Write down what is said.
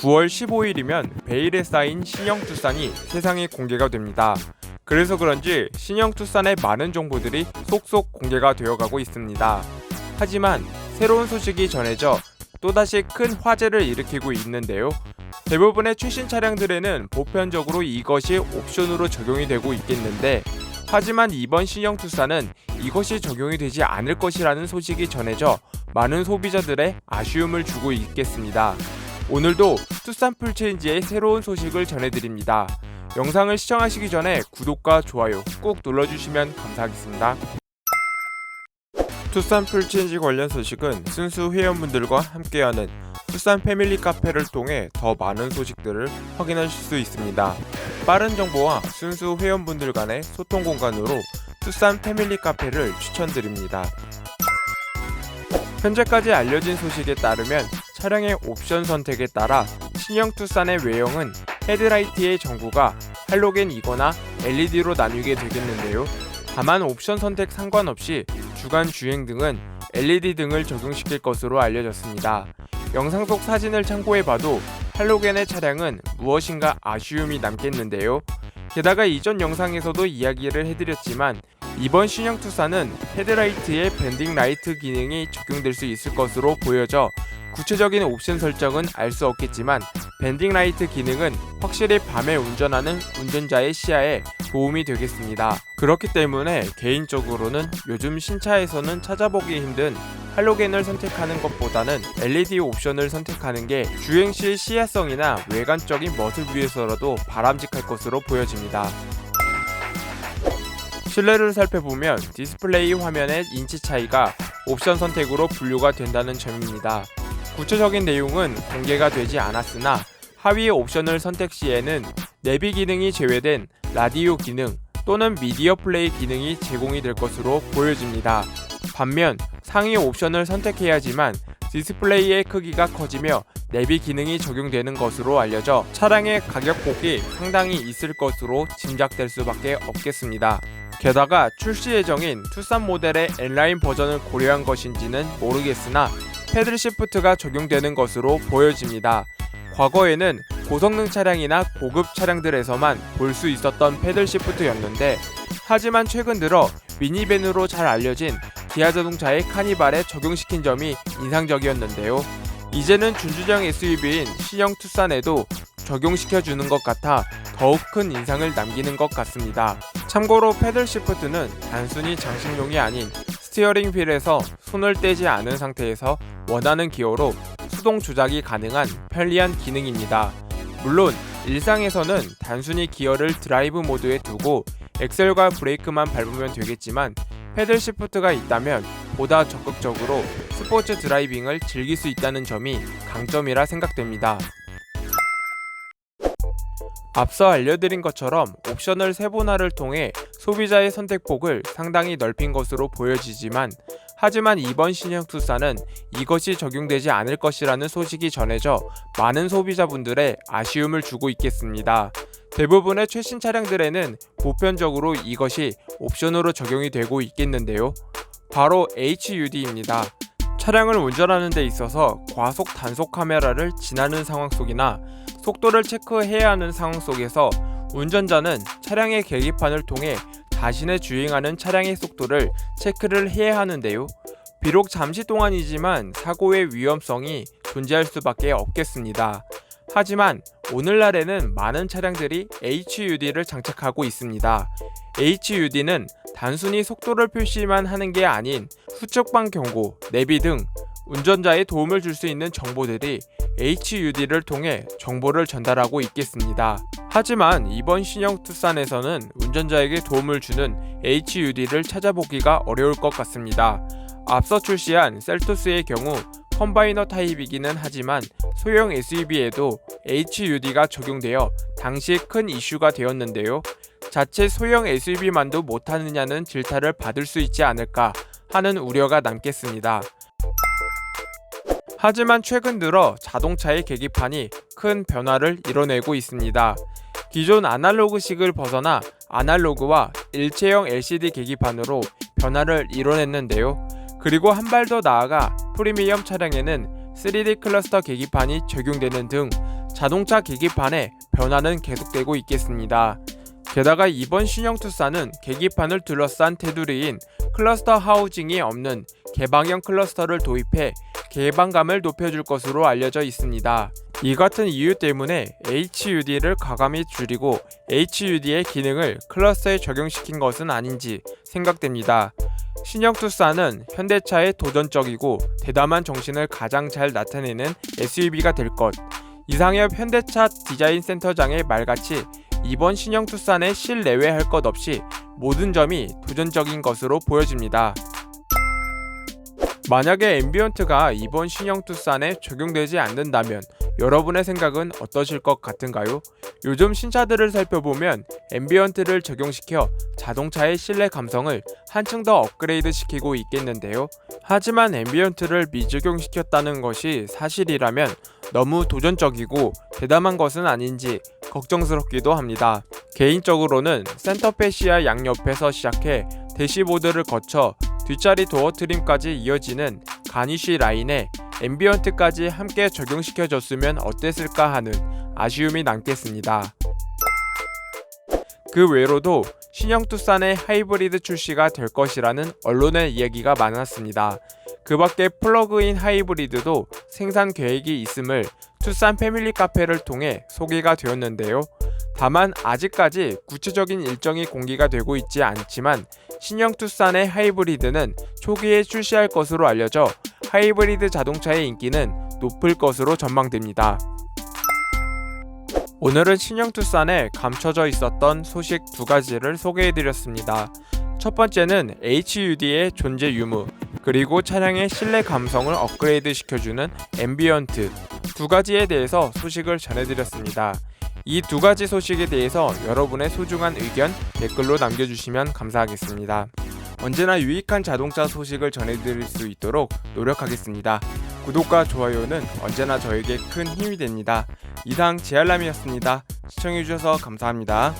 9월 15일이면 베일에 쌓인 신형 투싼이 세상에 공개가 됩니다. 그래서 그런지 신형 투싼의 많은 정보들이 속속 공개가 되어가고 있습니다. 하지만 새로운 소식이 전해져 또다시 큰 화제를 일으키고 있는데요. 대부분의 최신 차량들에는 보편적으로 이것이 옵션으로 적용이 되고 있겠는데, 하지만 이번 신형 투싼은 이것이 적용이 되지 않을 것이라는 소식이 전해져 많은 소비자들의 아쉬움을 주고 있겠습니다. 오늘도 투싼 풀체인지의 새로운 소식을 전해드립니다. 영상을 시청하시기 전에 구독과 좋아요 꼭 눌러주시면 감사하겠습니다. 투싼 풀체인지 관련 소식은 순수 회원분들과 함께하는 투싼 패밀리 카페를 통해 더 많은 소식들을 확인하실 수 있습니다. 빠른 정보와 순수 회원분들 간의 소통 공간으로 투싼 패밀리 카페를 추천드립니다. 현재까지 알려진 소식에 따르면 차량의 옵션 선택에 따라 신형 투싼의 외형은 헤드라이트의 전구가 할로겐이거나 LED로 나뉘게 되겠는데요. 다만 옵션 선택 상관없이 주간 주행 등은 LED 등을 적용시킬 것으로 알려졌습니다. 영상 속 사진을 참고해봐도 할로겐의 차량은 무엇인가 아쉬움이 남겠는데요. 게다가 이전 영상에서도 이야기를 해드렸지만 이번 신형 투싼은 헤드라이트에 밴딩 라이트 기능이 적용될 수 있을 것으로 보여져 구체적인 옵션 설정은 알 수 없겠지만 밴딩 라이트 기능은 확실히 밤에 운전하는 운전자의 시야에 도움이 되겠습니다. 그렇기 때문에 개인적으로는 요즘 신차에서는 찾아보기 힘든 할로겐을 선택하는 것보다는 LED 옵션을 선택하는 게 주행 시 시야성이나 외관적인 멋을 위해서라도 바람직할 것으로 보여집니다. 실내를 살펴보면 디스플레이 화면의 인치 차이가 옵션 선택으로 분류가 된다는 점입니다. 구체적인 내용은 공개가 되지 않았으나 하위 옵션을 선택 시에는 내비 기능이 제외된 라디오 기능 또는 미디어 플레이 기능이 제공이 될 것으로 보여집니다. 반면 상위 옵션을 선택해야지만 디스플레이의 크기가 커지며 내비 기능이 적용되는 것으로 알려져 차량의 가격폭이 상당히 있을 것으로 짐작될 수밖에 없겠습니다. 게다가 출시 예정인 투싼 모델의 N라인 버전을 고려한 것인지는 모르겠으나 패들 시프트가 적용되는 것으로 보여집니다. 과거에는 고성능 차량이나 고급 차량들에서만 볼 수 있었던 패들 시프트였는데, 하지만 최근 들어 미니밴으로 잘 알려진 기아자동차의 카니발에 적용시킨 점이 인상적이었는데요. 이제는 준준형 SUV인 신형 투싼에도 적용시켜주는 것 같아 더욱 큰 인상을 남기는 것 같습니다. 참고로 패들 시프트는 단순히 장식용이 아닌 스티어링 휠에서 손을 떼지 않은 상태에서 원하는 기어로 수동 조작이 가능한 편리한 기능입니다. 물론 일상에서는 단순히 기어를 드라이브 모드에 두고 엑셀과 브레이크만 밟으면 되겠지만 패들 시프트가 있다면 보다 적극적으로 스포츠 드라이빙을 즐길 수 있다는 점이 강점이라 생각됩니다. 앞서 알려드린 것처럼 옵션을 세분화를 통해 소비자의 선택폭을 상당히 넓힌 것으로 보여지지만, 하지만 이번 신형 투싼은 이것이 적용되지 않을 것이라는 소식이 전해져 많은 소비자분들의 아쉬움을 주고 있겠습니다. 대부분의 최신 차량들에는 보편적으로 이것이 옵션으로 적용이 되고 있겠는데요. 바로 HUD입니다. 차량을 운전하는 데 있어서 과속 단속 카메라를 지나는 상황 속이나 속도를 체크해야 하는 상황 속에서 운전자는 차량의 계기판을 통해 자신의 주행하는 차량의 속도를 체크를 해야 하는데요. 비록 잠시 동안이지만 사고의 위험성이 존재할 수밖에 없겠습니다. 하지만 오늘날에는 많은 차량들이 HUD를 장착하고 있습니다. HUD는 단순히 속도를 표시만 하는 게 아닌 후측방 경고, 내비 등 운전자에 도움을 줄 수 있는 정보들이 HUD를 통해 정보를 전달하고 있겠습니다. 하지만 이번 신형 투싼에서는 운전자에게 도움을 주는 HUD를 찾아보기가 어려울 것 같습니다. 앞서 출시한 셀토스의 경우 컴바이너 타입이기는 하지만 소형 SUV에도 HUD가 적용되어 당시 큰 이슈가 되었는데요. 자칫 소형 SUV만도 못하느냐는 질타를 받을 수 있지 않을까 하는 우려가 남겠습니다. 하지만 최근 들어 자동차의 계기판이 큰 변화를 이뤄내고 있습니다. 기존 아날로그식을 벗어나 아날로그와 일체형 LCD 계기판으로 변화를 이뤄냈는데요. 그리고 한 발 더 나아가 프리미엄 차량에는 3D 클러스터 계기판이 적용되는 등 자동차 계기판의 변화는 계속되고 있겠습니다. 게다가 이번 신형 투싼은 계기판을 둘러싼 테두리인 클러스터 하우징이 없는 개방형 클러스터를 도입해 개방감을 높여줄 것으로 알려져 있습니다. 이 같은 이유 때문에 HUD를 과감히 줄이고 HUD의 기능을 클러스터에 적용시킨 것은 아닌지 생각됩니다. 신형 투싼은 현대차의 도전적이고 대담한 정신을 가장 잘 나타내는 SUV가 될 것. 이상엽 현대차 디자인 센터장의 말같이 이번 신형 투싼에 실내외 할 것 없이 모든 점이 도전적인 것으로 보여집니다. 만약에 앰비언트가 이번 신형 투싼에 적용되지 않는다면 여러분의 생각은 어떠실 것 같은가요? 요즘 신차들을 살펴보면 앰비언트를 적용시켜 자동차의 실내 감성을 한층 더 업그레이드 시키고 있겠는데요. 하지만 앰비언트를 미적용시켰다는 것이 사실이라면 너무 도전적이고 대담한 것은 아닌지 걱정스럽기도 합니다. 개인적으로는 센터페시아 양옆에서 시작해 대시보드를 거쳐 뒷자리 도어 트림까지 이어지는 가니쉬 라인에 앰비언트까지 함께 적용시켜줬으면 어땠을까 하는 아쉬움이 남겠습니다. 그 외로도 신형 투싼의 하이브리드 출시가 될 것이라는 언론의 이야기가 많았습니다. 그 밖에 플러그인 하이브리드도 생산 계획이 있음을 투싼 패밀리 카페를 통해 소개가 되었는데요. 다만 아직까지 구체적인 일정이 공개가 되고 있지 않지만 신형 투싼의 하이브리드는 초기에 출시할 것으로 알려져 하이브리드 자동차의 인기는 높을 것으로 전망됩니다. 오늘은 신형 투싼에 감춰져 있었던 소식 두 가지를 소개해드렸습니다. 첫 번째는 HUD의 존재 유무, 그리고 차량의 실내 감성을 업그레이드 시켜주는 앰비언트 두 가지에 대해서 소식을 전해드렸습니다. 이 두 가지 소식에 대해서 여러분의 소중한 의견 댓글로 남겨주시면 감사하겠습니다. 언제나 유익한 자동차 소식을 전해드릴 수 있도록 노력하겠습니다. 구독과 좋아요는 언제나 저에게 큰 힘이 됩니다. 이상 제알람이었습니다. 시청해주셔서 감사합니다.